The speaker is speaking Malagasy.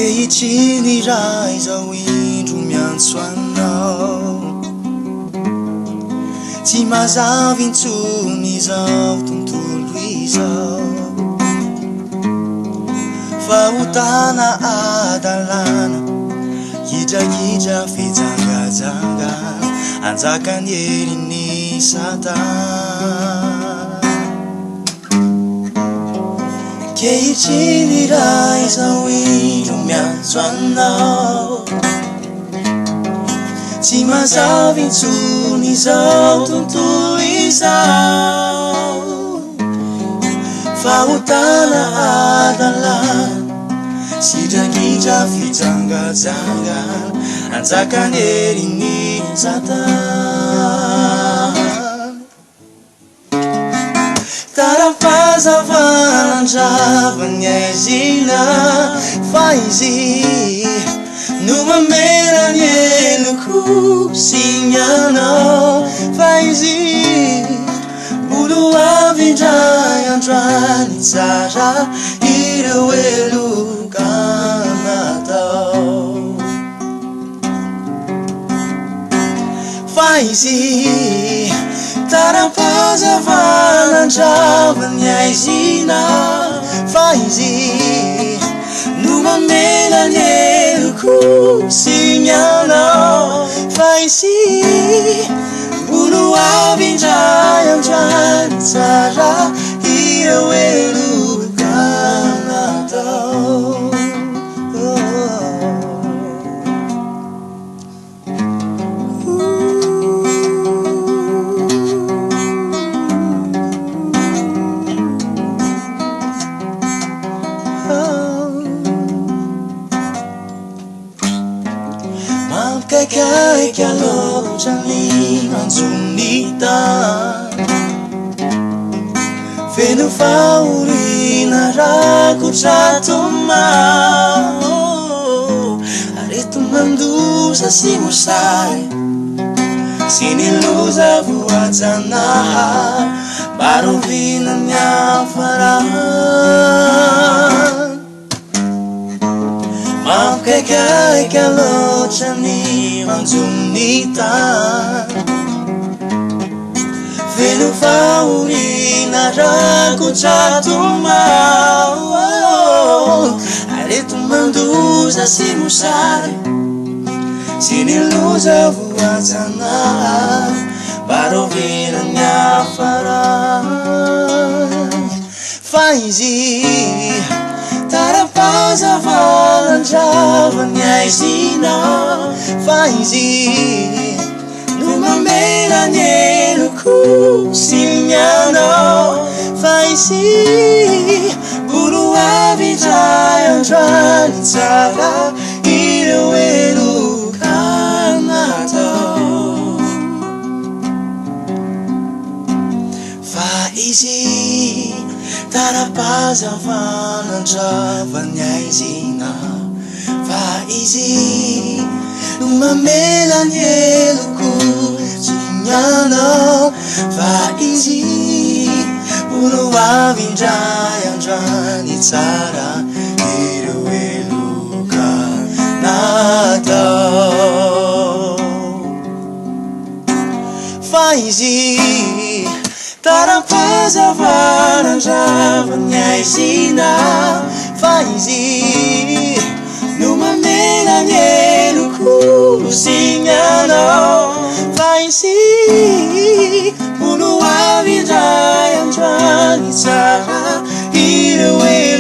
一起你来走一路面穿绕，起码上边出你走通途旅走，发乌达那阿达拉那，一家非常个长个，安扎干夜里你沙达。一起你来走一路面穿绕，起码上边出你走通途旅走，发乌达那阿达拉，西着一家非常个长个，安扎干夜里你沙达。Zina faizi numa mera nielu kusinyano faizi bulu avinjai andrani tsara irewelu kanato faizi tarapaza vananjavanyai zina faizi numa mela nielu kusinyano faizi bulu avinjai andrani tsara irewelu kanato Kai kalau jali manzunita Venu fauri naraku jatuma Aretu mandusa si musai Sini luza vuatana Baru vinanya farah Kai kalau jani manzunita Venu fauri naraku jatuma Aretu mandusa si musai Sini luza vuatana Baru vinanya farah Faizi Tarapaza valanjavanyai zina faizi numa mela nielu kusinyano faizi bulu avinjai andrani tsara irewelu kanato faizi Tarapaza vananjavanyai zina faizi numa mela nielu kusinyano faizi bulu avinjai andrani tsara irewelu kanato faizi Tarapaza vananjavanyai zina faizi numa mela nielu kusinyano faizi bulu avinjai andrani tsara irewelu